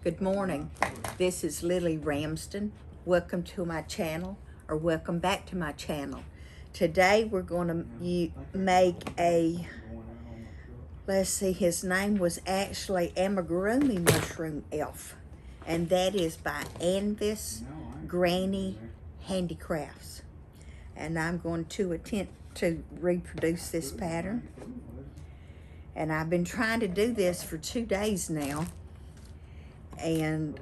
Good morning. This is Lily Ramsden. Welcome to my channel, or welcome back to my channel. Today we're going to make a, let's see, his name was actually Amigruimi mushroom elf, and that is by Angie Handicrafts. And I'm going to attempt to reproduce this pattern. And I've been trying to do this for 2 days now. And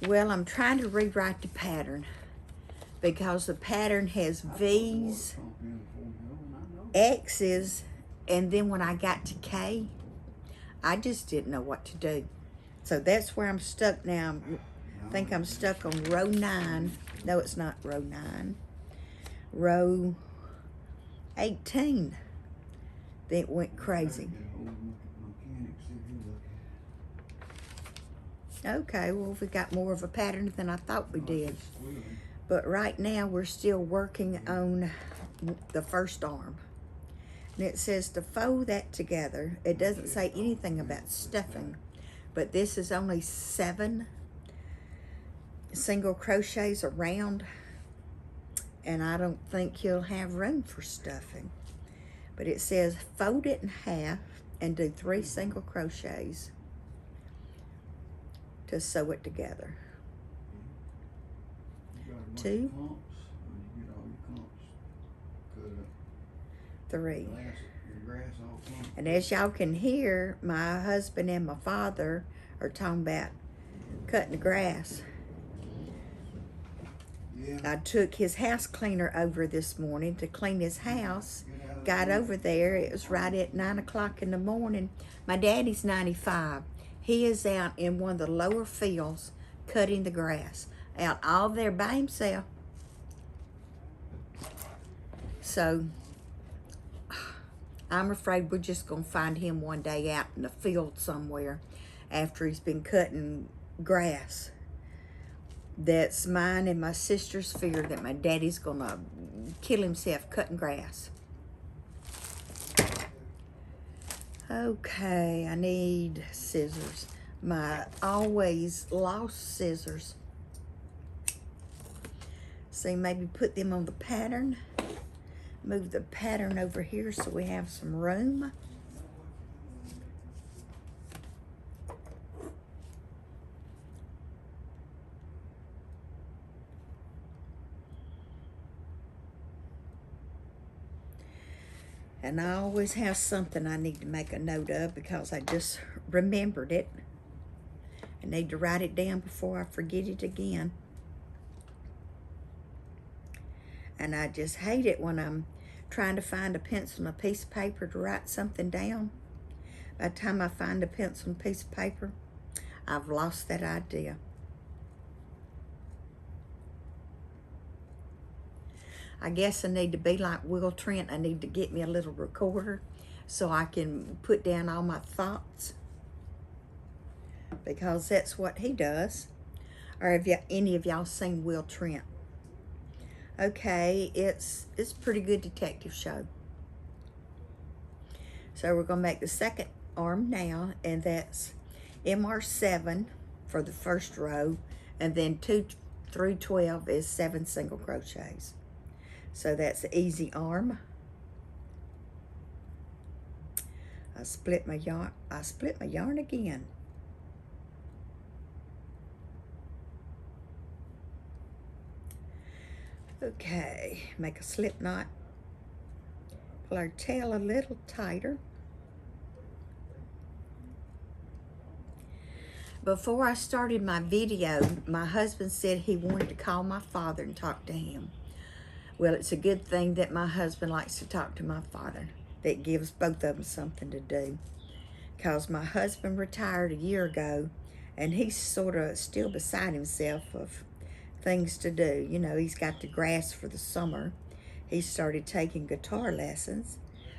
well, I'm trying to rewrite the pattern because the pattern has V's, X's, and then when I got to K, I just didn't know what to do. So that's where I'm stuck now. I think I'm stuck on row 9. No, it's not row 9. Row 18. That went crazy. Okay, well, we got more of a pattern than I thought we did. But right now, we're still working on the first arm. And it says to fold that together. It doesn't say anything about stuffing, but this is only 7 single crochets around, and I don't think you'll have room for stuffing. But it says fold it in half and do 3 single crochets to sew it together. 2, 3. And as y'all can hear, my husband and my father are talking about cutting the grass. I took his house cleaner over this morning to clean his house. Got over there, it was right at 9 o'clock in the morning. My daddy's 95. He is out in one of the lower fields cutting the grass, out all there by himself. So I'm afraid we're just going to find him one day out in the field somewhere after he's been cutting grass. That's mine and my sister's fear that my daddy's going to kill himself cutting grass. Okay, I need scissors. My always lost scissors. See, maybe put them on the pattern. Move the pattern over here so we have some room. And I always have something I need to make a note of because I just remembered it. I need to write it down before I forget it again. And I just hate it when I'm trying to find a pencil and a piece of paper to write something down. By the time I find a pencil and a piece of paper, I've lost that idea. I guess I need to be like Will Trent. I need to get me a little recorder so I can put down all my thoughts, because that's what he does. Or have any of y'all seen Will Trent? Okay, it's a pretty good detective show. So we're going to make the second arm now, and that's MR7 for the first row, and then 2 through 12 is 7 single crochets. So that's the easy arm. I split my yarn again. Okay, make a slip knot. Pull our tail a little tighter. Before I started my video, my husband said he wanted to call my father and talk to him. Well, it's a good thing that my husband likes to talk to my father. That gives both of them something to do. Because my husband retired a year ago, and he's sort of still beside himself of things to do. You know, he's got the grass for the summer. He started taking guitar lessons,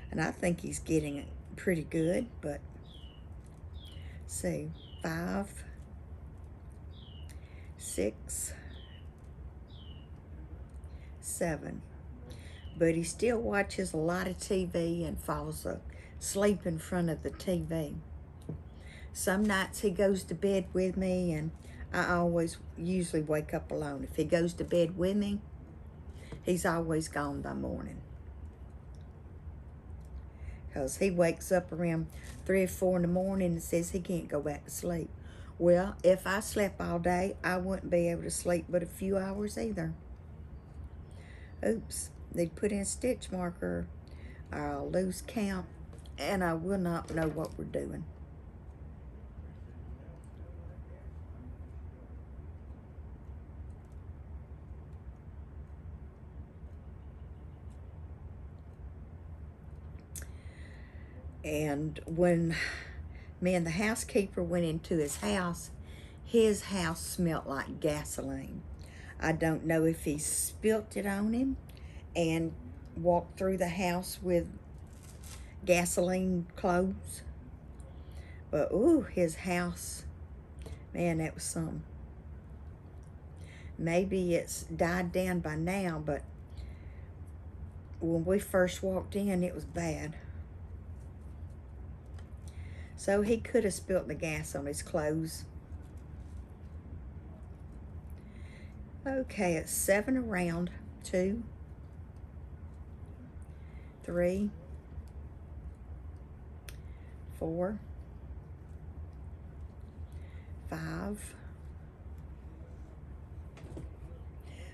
and I think he's getting it pretty good. But, see, 5, 6, 7. But he still watches a lot of TV and falls asleep in front of the TV. Some nights he goes to bed with me, and I always usually wake up alone. If he goes to bed with me, he's always gone by morning. Because he wakes up around 3 or 4 in the morning and says he can't go back to sleep. Well, if I slept all day, I wouldn't be able to sleep but a few hours either. Oops, they put in a stitch marker, or I'll lose count, and I will not know what we're doing. And when me and the housekeeper went into his house smelled like gasoline. I don't know if he spilt it on him and walked through the house with gasoline clothes. But, ooh, his house, man, that was something. Maybe it's died down by now, but when we first walked in, it was bad. So he could have spilt the gas on his clothes. Okay, it's 7 around, 2, 3, 4, 5.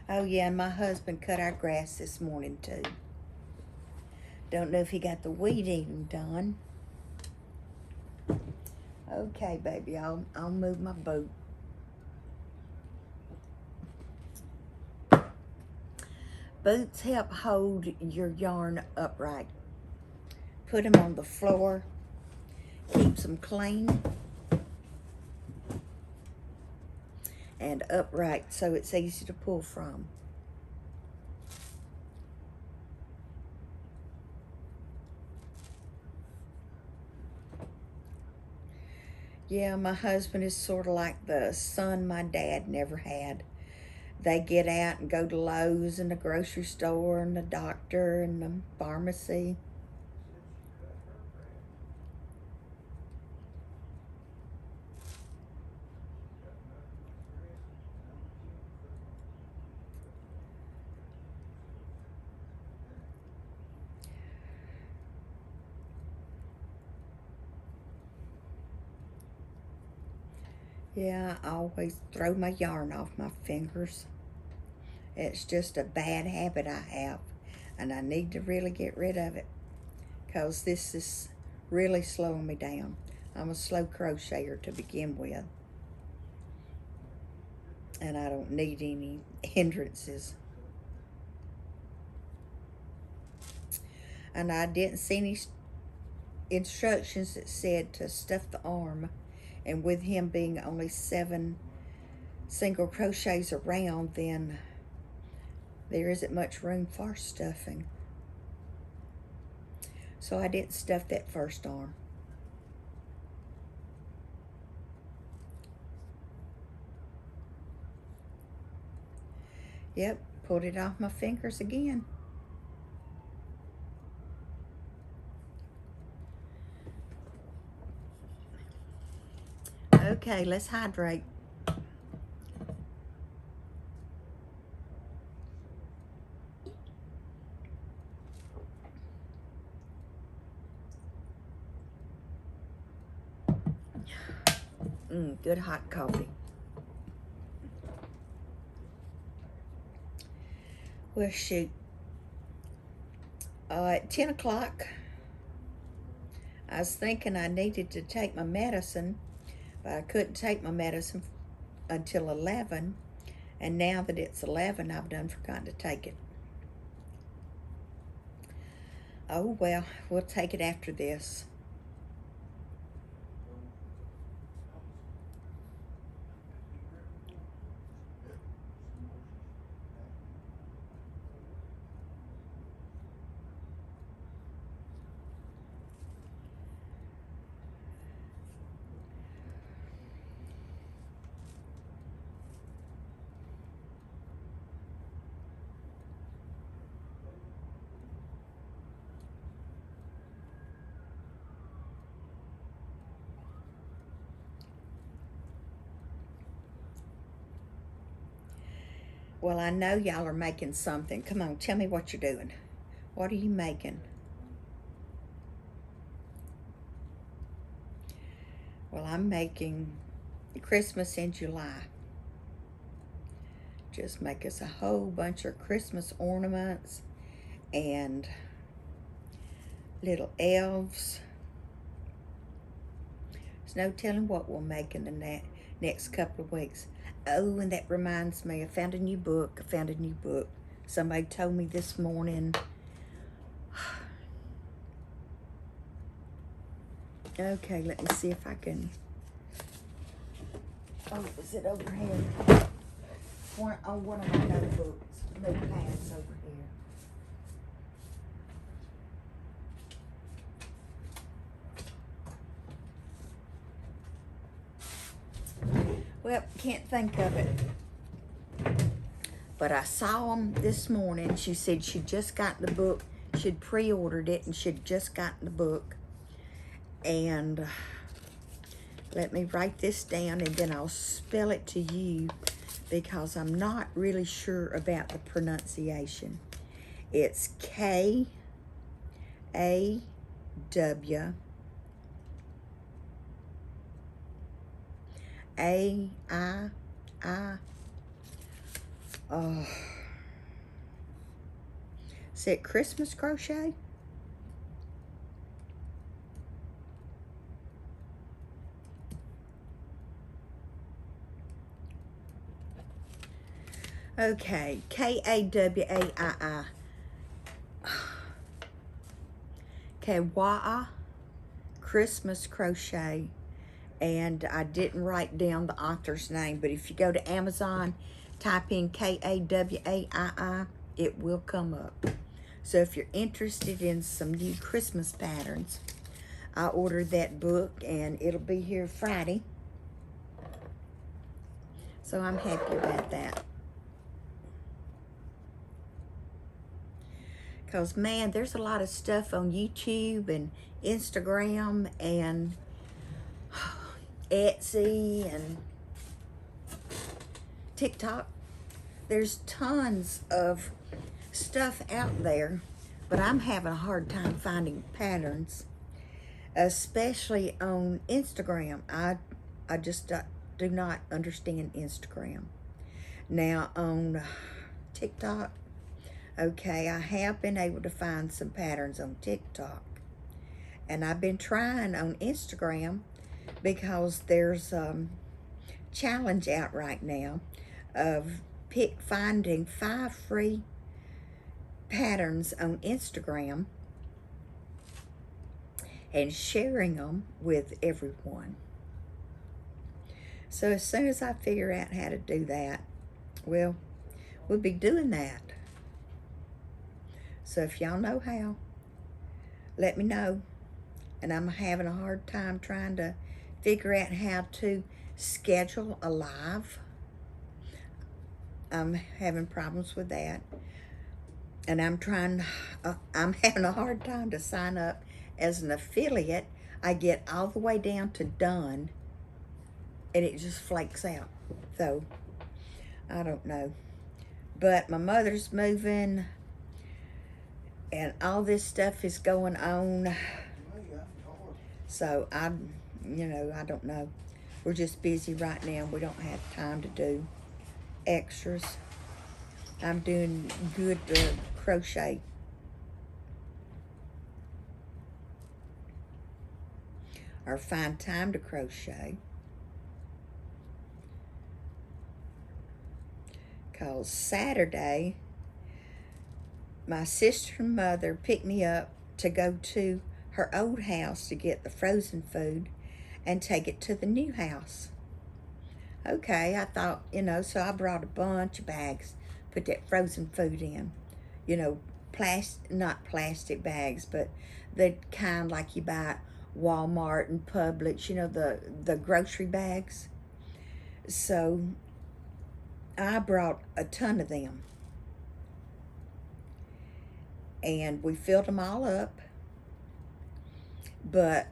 Oh yeah, and my husband cut our grass this morning too. Don't know if he got the weed eating done. Okay, baby, I'll move my boat. Boots help hold your yarn upright. Put them on the floor. Keeps them clean and upright so it's easy to pull from. Yeah, my husband is sort of like the son my dad never had. They get out and go to Lowe's and the grocery store and the doctor and the pharmacy. Yeah, I always throw my yarn off my fingers. It's just a bad habit I have, and I need to really get rid of it because this is really slowing me down. I'm a slow crocheter to begin with, and I don't need any hindrances. And I didn't see any instructions that said to stuff the arm, and with him being only 7 single crochets around, then there isn't much room for stuffing. So I didn't stuff that first arm. Yep, pulled it off my fingers again. Okay, let's hydrate. Good hot coffee. Well, shoot. At 10 o'clock, I was thinking I needed to take my medicine, but I couldn't take my medicine until 11. And now that it's 11, I've done forgotten to take it. Oh, well, we'll take it after this. Well, I know y'all are making something. Come on, tell me what you're doing. What are you making? Well, I'm making Christmas in July. Just make us a whole bunch of Christmas ornaments and little elves. There's no telling what we'll make in the next couple of weeks. Oh, and that reminds me, I found a new book. Somebody told me this morning. Okay, let me see if I can. Oh, is it over here? One of my notebooks, notepads over here. Well, can't think of it. But I saw them this morning. She said she'd just gotten the book. She'd pre-ordered it and she'd just gotten the book. And let me write this down and then I'll spell it to you because I'm not really sure about the pronunciation. It's K-A-W A-I-I. Is it Christmas crochet? Okay, K-A-W-A-I-I. Kawa'a Christmas Crochet. And I didn't write down the author's name, but if you go to Amazon, type in K-A-W-A-I-I, it will come up. So if you're interested in some new Christmas patterns, I ordered that book and it'll be here Friday. So I'm happy about that. Because, man, there's a lot of stuff on YouTube and Instagram and Etsy and TikTok. There's tons of stuff out there, but I'm having a hard time finding patterns, especially on Instagram. I just do not understand Instagram. Now on TikTok, okay, I have been able to find some patterns on TikTok, and I've been trying on Instagram because there's a challenge out right now of finding 5 free patterns on Instagram and sharing them with everyone. So as soon as I figure out how to do that, well, we'll be doing that. So if y'all know how, let me know. And I'm having a hard time trying to figure out how to schedule a live. I'm having problems with that. And I'm having a hard time to sign up as an affiliate. I get all the way down to done and it just flakes out. So, I don't know. But my mother's moving and all this stuff is going on. So, I don't know. We're just busy right now. We don't have time to do extras. I'm doing good crochet. Or find time to crochet. Because Saturday, my sister and mother picked me up to go to her old house to get the frozen food and take it to the new house. Okay, I thought, so I brought a bunch of bags, put that frozen food in. Not plastic bags, but the kind like you buy at Walmart and Publix, the grocery bags. So I brought a ton of them. And we filled them all up. But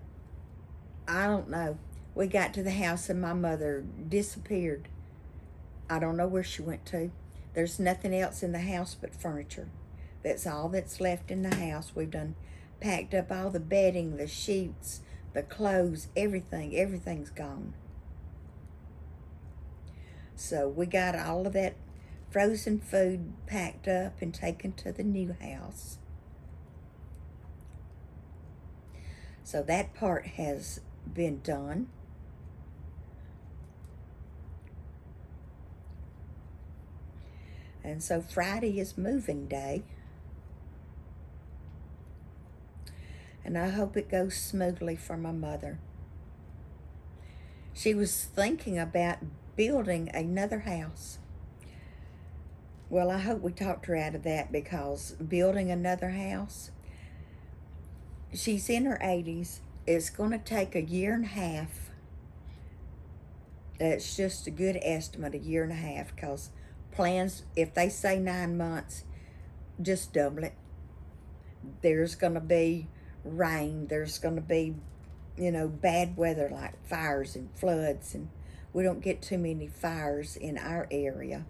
I don't know. We got to the house and my mother disappeared. I don't know where she went to. There's nothing else in the house but furniture. That's all that's left in the house. We've done packed up all the bedding, the sheets, the clothes, everything. Everything's gone. So we got all of that frozen food packed up and taken to the new house. So that part has been done. And so Friday is moving day. And I hope it goes smoothly for my mother. She was thinking about building another house. Well, I hope we talked her out of that, because building another house, she's in her 80s. It's going to take a year and a half. That's just a good estimate, a year and a half, because plans, if they say 9 months, just double it. There's going to be rain. There's going to be, bad weather like fires and floods, and we don't get too many fires in our area.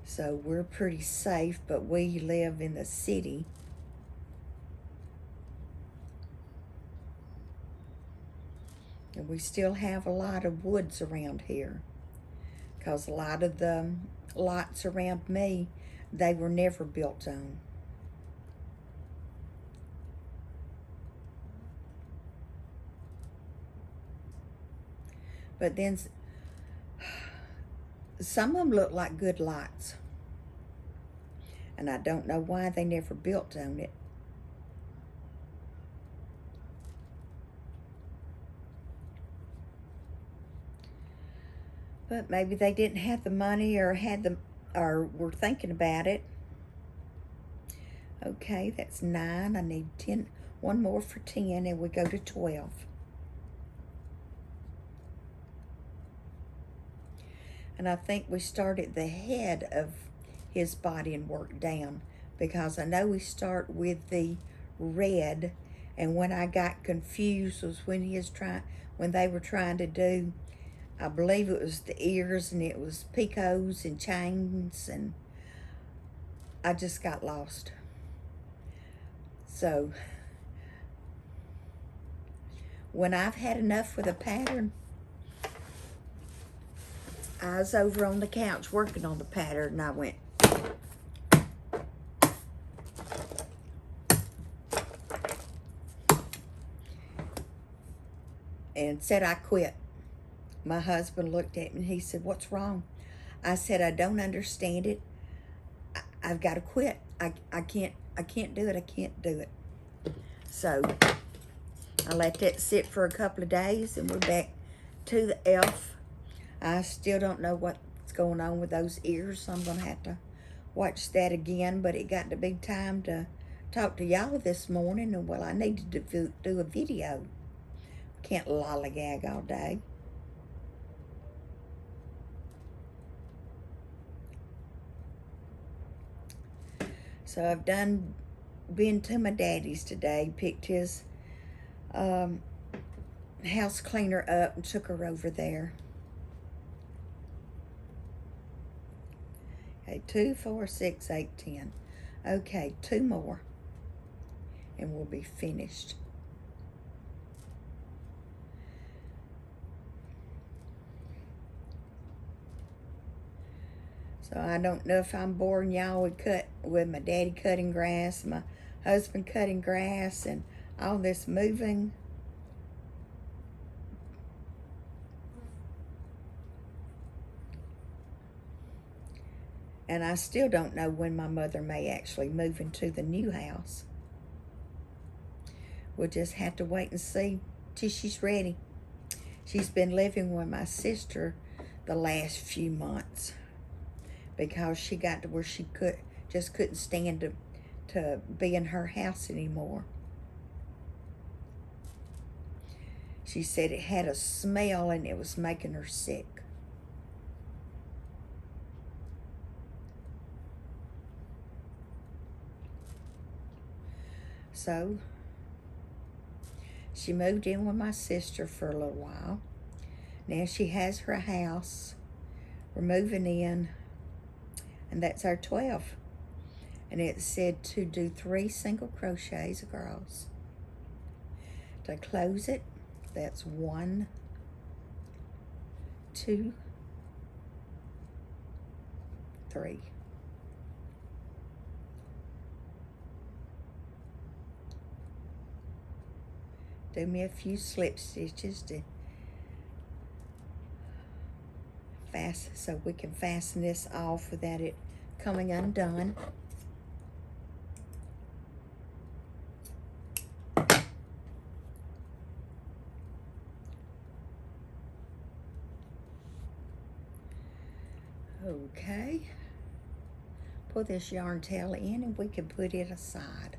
So we're pretty safe, but we live in the city. And we still have a lot of woods around here, because a lot of the lots around me, they were never built on. But then some of them look like good lots. And I don't know why they never built on it. But maybe they didn't have the money, or were thinking about it. Okay, that's 9. I need 10. One more for 10, and we go to 12. And I think we started the head of his body and worked down, because I know we start with the red, and when I got confused was when they were trying to do, I believe it was the ears, and it was picots and chains, and I just got lost. So when I've had enough with a pattern, I was over on the couch working on the pattern, and I went, and said I quit. My husband looked at me and he said, "What's wrong?" I said, "I don't understand it. I've got to quit. I can't do it. I can't do it." So I let that sit for a couple of days, and we're back to the elf. I still don't know what's going on with those ears, so I'm going to have to watch that again. But it got to be time to talk to y'all this morning, and well, I needed to do a video. Can't lollygag all day. So I've been to my daddy's today, picked his house cleaner up and took her over there. Okay, 2, 4, 6, 8, 10. Okay, 2 more, and we'll be finished. So I don't know if I'm boring y'all with my daddy cutting grass, my husband cutting grass, and all this moving. And I still don't know when my mother may actually move into the new house. We'll just have to wait and see till she's ready. She's been living with my sister the last few months, because she got to where she couldn't stand to be in her house anymore. She said it had a smell and it was making her sick. So she moved in with my sister for a little while. Now she has her house we're moving in, and that's our 12. And it said to do 3 single crochets across. To close it, that's 1, 2, 3. Do me a few slip stitches to so we can fasten this off without it coming undone. Okay, pull this yarn tail in and we can put it aside.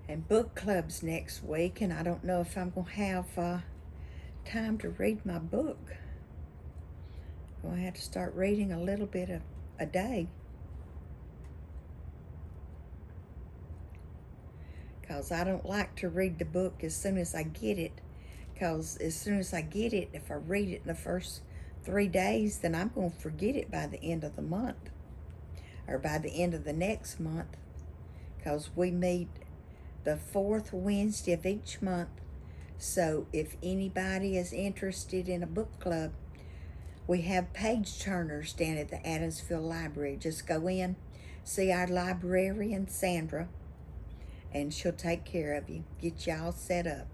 And book club's next week, and I don't know if I'm going to have time to read my book. I'm going to have to start reading a little bit a day. Because I don't like to read the book as soon as I get it. Because as soon as I get it, if I read it in the first 3 days, then I'm going to forget it by the end of the month. Or by the end of the next month. Because we meet the 4th Wednesday of each month. So if anybody is interested in a book club, we have page turners down at the Adamsville Library. Just go in, see our librarian, Sandra, and she'll take care of you, get y'all set up.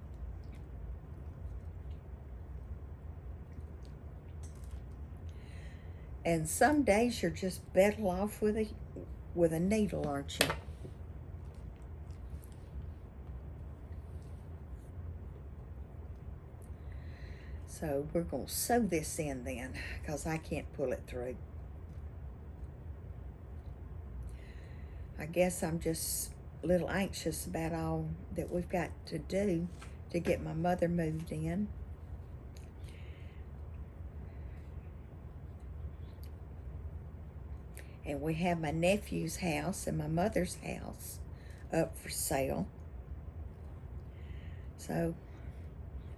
And some days you're just better off with a needle, aren't you? So we're going to sew this in then, because I can't pull it through. I guess I'm just a little anxious about all that we've got to do to get my mother moved in. And we have my nephew's house and my mother's house up for sale. So,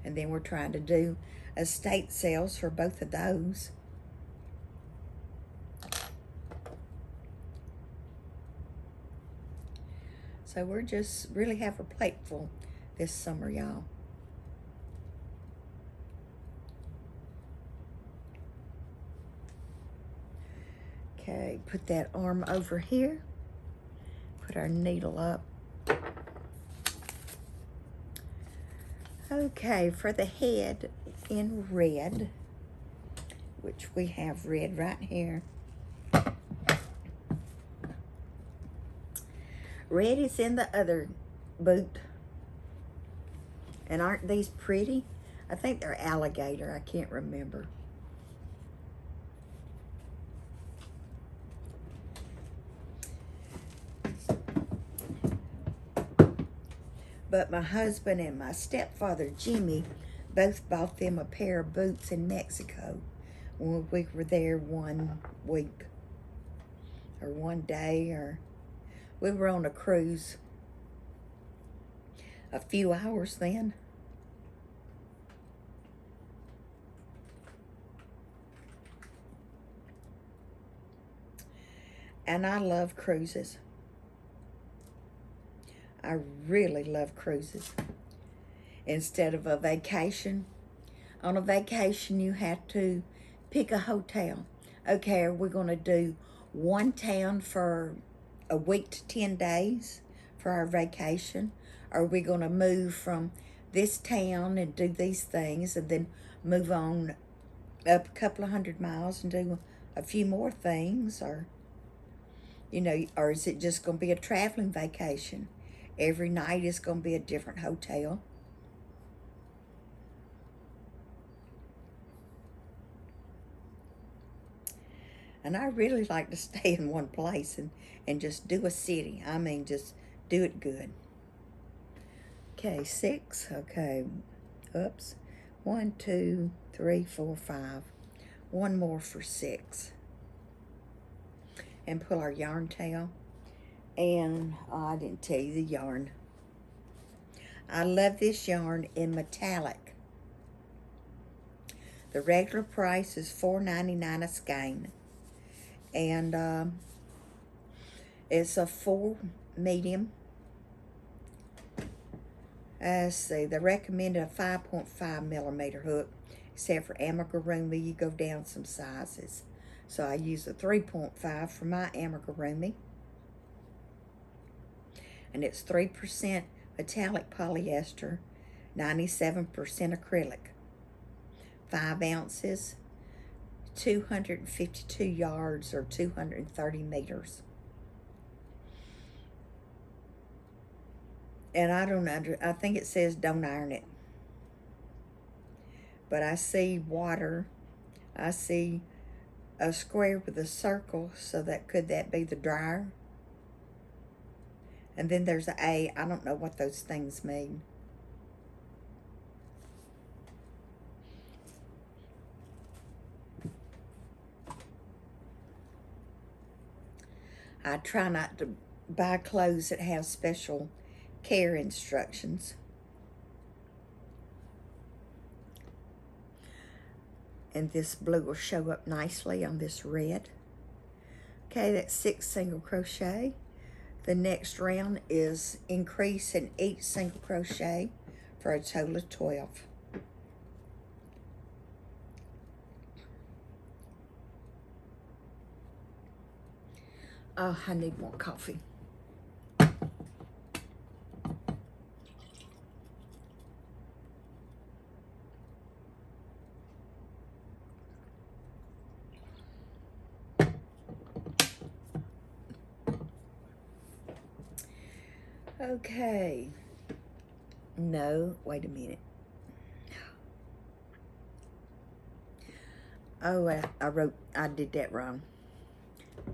and then we're trying to do estate sales for both of those. So we're just really have a plate full this summer, y'all. Okay, put that arm over here. Put our needle up. Okay, for the head in red, which we have red right here. Red is in the other boot. And aren't these pretty? I think they're alligator, I can't remember. But my husband and my stepfather, Jimmy, both bought them a pair of boots in Mexico when we were there 1 week or 1 day, or we were on a cruise a few hours then. And I love cruises. I really love cruises. Instead of a vacation, on a vacation you have to pick a hotel. Okay, are we going to do one town for a week to 10 days for our vacation? Are we going to move from this town and do these things and then move on up a couple of 100 miles and do a few more things? Or, you know, or is it just going to be a traveling vacation? Every night is going to be a different hotel. And I really like to stay in one place and just do a city. I mean, just do it good. Okay, 6. Okay, oops. 1, 2, 3, 4, 5. one more for 6. And pull our yarn tail. And I didn't tell you the yarn. I love this yarn in metallic. The regular price is $4.99 a skein. And it's a 4 medium. Let's see, they recommended a 5.5 millimeter hook, except for Amigruimi, you go down some sizes. So I use a 3.5 for my Amigruimi. And it's 3% metallic polyester, 97% acrylic. 5 ounces, 252 yards or 230 meters. And I think it says don't iron it. But I see water. I see a square with a circle, so could that be the dryer? And then there's an A. I don't know what those things mean. I try not to buy clothes that have special care instructions. And this blue will show up nicely on this red. Okay, that's 6 single crochet. The next round is increase in each single crochet for a total of 12. Oh, I need more coffee. Okay. No, wait a minute. Oh, I did that wrong.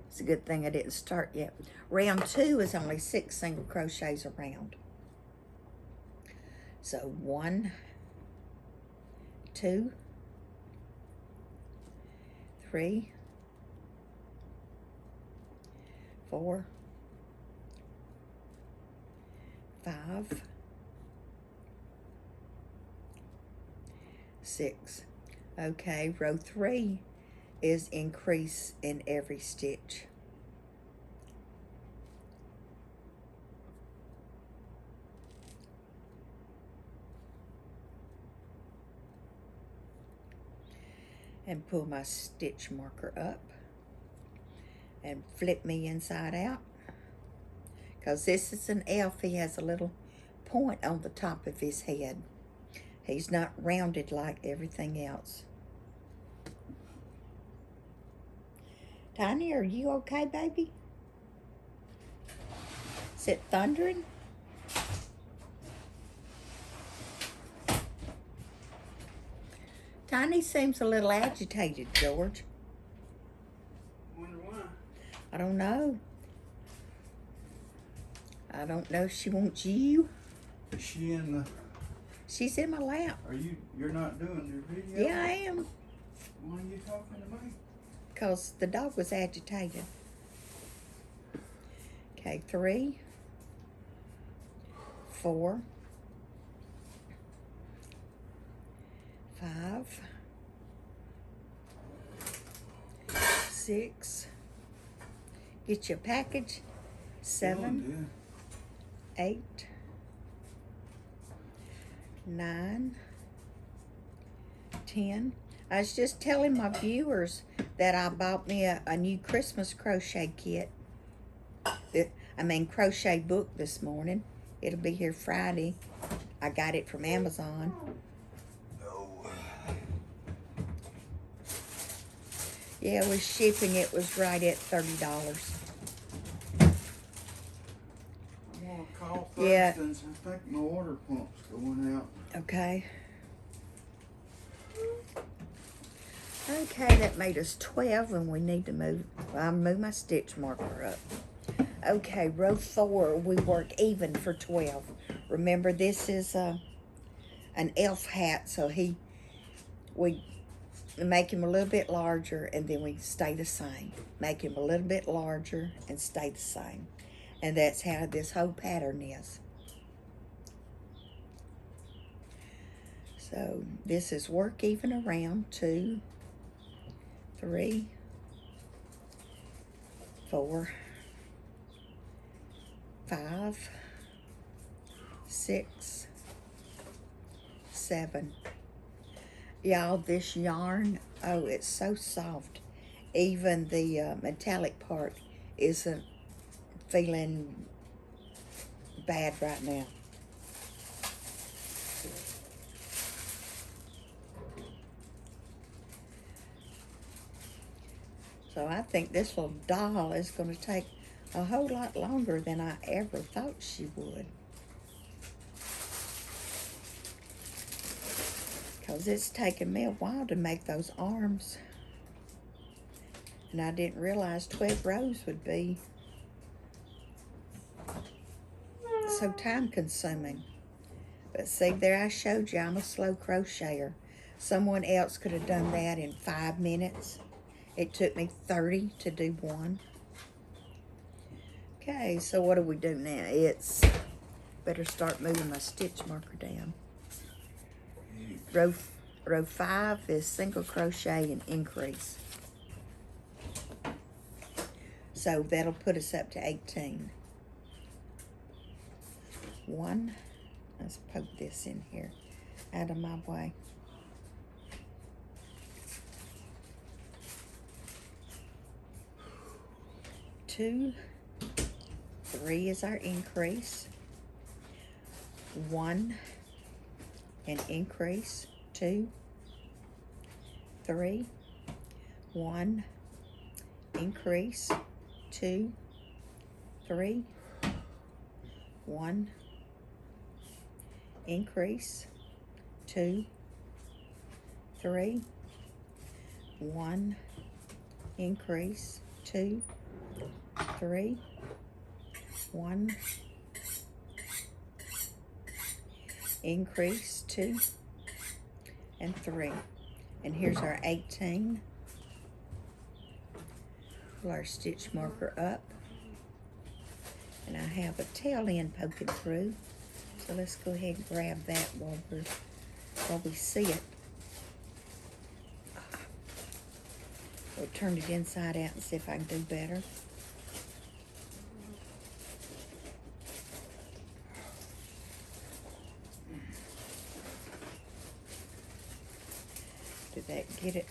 It's a good thing I didn't start yet. Round 2 is only 6 single crochets around. So 1, 2, 3, 4, 5, 6. Okay, row 3 is increase in every stitch. And pull my stitch marker up and flip me inside out. Because this is an elf, he has a little point on the top of his head. He's not rounded like everything else. Tiny, are you okay, baby? Is it thundering? Tiny seems a little agitated, George. Wonder why? I don't know. I don't know if she wants you. Is she in the... She's in my lap. You're not doing your video? Yeah, I am. Why are you talking to me? Because the dog was agitated. Okay, 3, 4, 5, 6. Get you a package. 7, 8, 9, 10. I was just telling my viewers that I bought me a new Christmas crochet kit. Crochet book this morning. It'll be here Friday. I got it from Amazon. Yeah, with shipping, it was right at $30. I'm gonna call Yeah. Thurston's. I think my water pump's going out. Okay. Okay, that made us 12, and we need to move. I'll move my stitch marker up. Okay, row 4, we work even for 12. Remember, this is an elf hat, so we make him a little bit larger, and then we stay the same. Make him a little bit larger and stay the same. And that's how this whole pattern is. So this is work even around 2, 3, 4, 5, 6, 7. Y'all, this yarn, oh, it's so soft. Even the metallic part isn't feeling bad right now. So I think this little doll is going to take a whole lot longer than I ever thought she would. Because it's taken me a while to make those arms. And I didn't realize 12 rows would be so time consuming. But see, there I showed you I'm a slow crocheter. Someone else could have done that in 5 minutes. It took me 30 to do one. Okay, so what do we do now? It's better start moving my stitch marker down. Row 5 is single crochet and increase. So that'll put us up to 18. 1, let's poke this in here, out of my way. 2, 3 is our increase. 1 and increase, 2, 3, 1, increase, 2, 3, 1, increase, 2, 3, 1, increase, 2, 3, 1, increase, 2, and 3. And here's our 18. Pull our stitch marker up. And I have a tail end poking through. So let's go ahead and grab that while we see it. We'll turn it inside out and see if I can do better. Did that get it?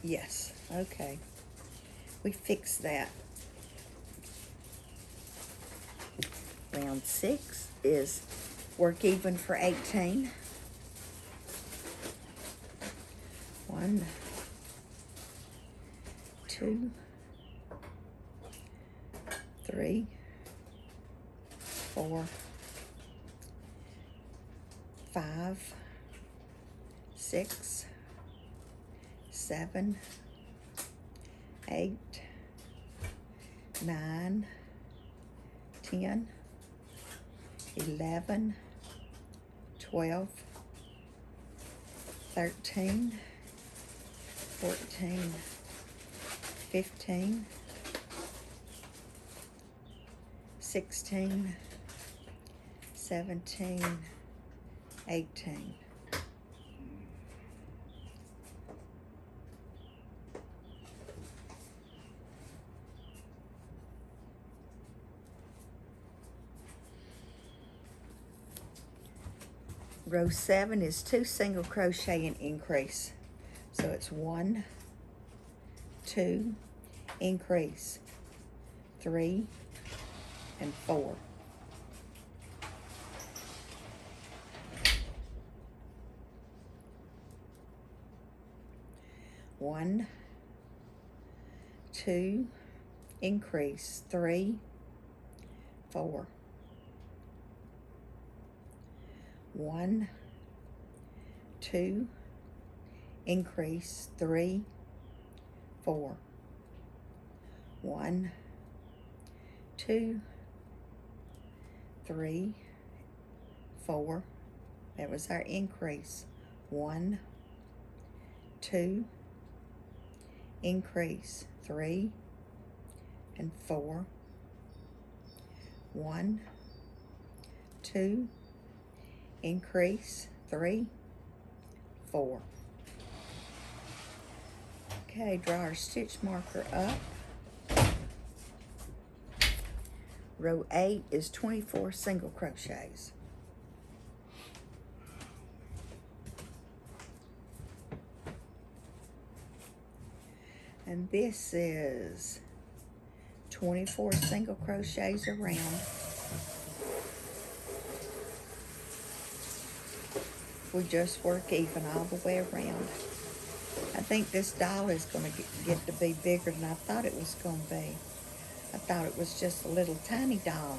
Yes. Okay. We fixed that. Round 6 is work even for 18. 1, 2, 3, 4, 5, 6, 7, 8, 9, 10, 11, 12, 13, 14, 15, 16, 17, 18. Row 7 is 2 single crochet and increase. So it's 1, 2, increase, 3, and 4. One, 2, increase, 3, 4. 1, 2, increase, 3, 4. 1, 2, 3, 4. That was our increase. 1, 2, increase 3 and 4, 1, 2, increase 3, 4. Okay, draw our stitch marker up. Row 8 is 24 single crochets. And this is 24 single crochets around. We just work even all the way around. I think this doll is going to get to be bigger than I thought it was going to be. I thought it was just a little tiny doll.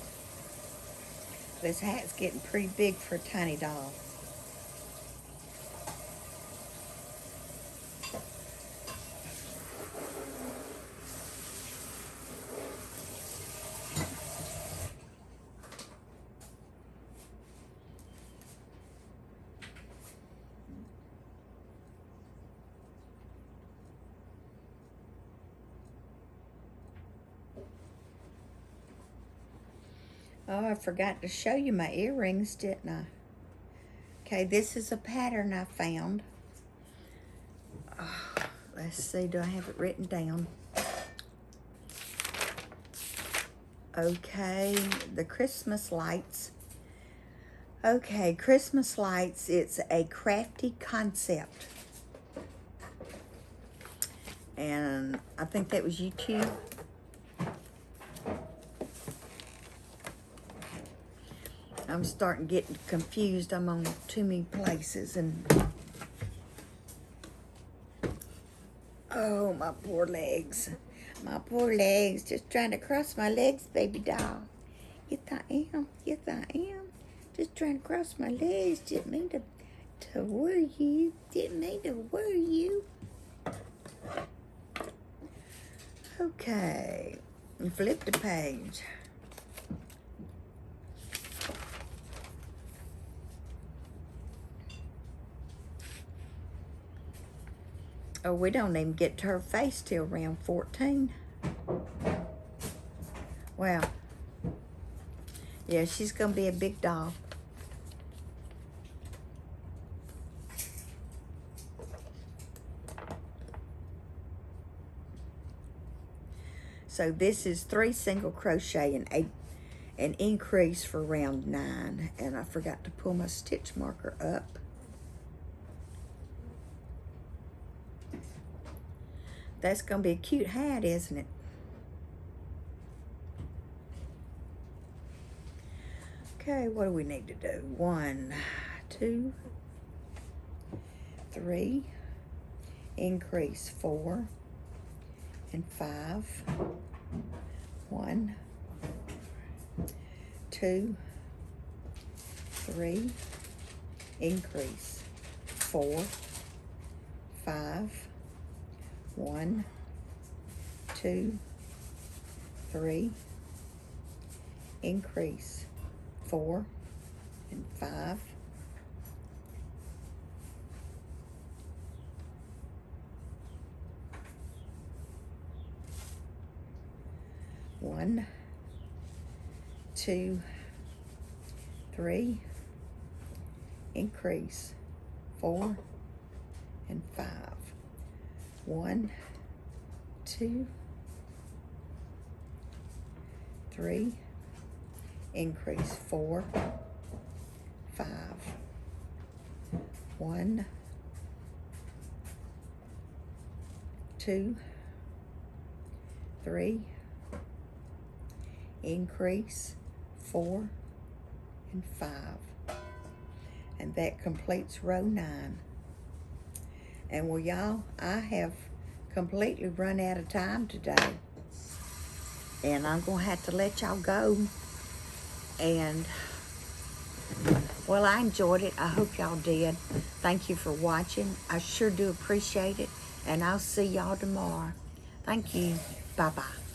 This hat's getting pretty big for a tiny doll. Oh, I forgot to show you my earrings, didn't I? Okay, this is a pattern I found. Oh, let's see, do I have it written down? Okay, the Christmas lights. Okay, Christmas lights, it's a crafty concept. And I think that was YouTube. I'm starting getting confused. I'm on too many places and oh, my poor legs. My poor legs. Just trying to cross my legs, baby doll. Yes, I am. Yes, I am. Just trying to cross my legs. Didn't mean to worry you. Didn't mean to worry you. Okay. And flip the page. Oh, we don't even get to her face till round 14. Wow. Yeah, she's going to be a big doll. So this is 3 single crochet and an increase for round 9. And I forgot to pull my stitch marker up. That's going to be a cute hat, isn't it? Okay, what do we need to do? 1, 2, 3, increase 4 and 5. 1, 2, 3, increase 4, 5. 1, 2, 3, increase 4 and 5. 1, 2, 3, increase 4 and 5. 1, 2, 3, increase 4, 5. 1, 2, 3, increase 4 and 5. And that completes row 9. And well, y'all, I have completely run out of time today. And I'm going to have to let y'all go. And, well, I enjoyed it. I hope y'all did. Thank you for watching. I sure do appreciate it. And I'll see y'all tomorrow. Thank you. Bye-bye.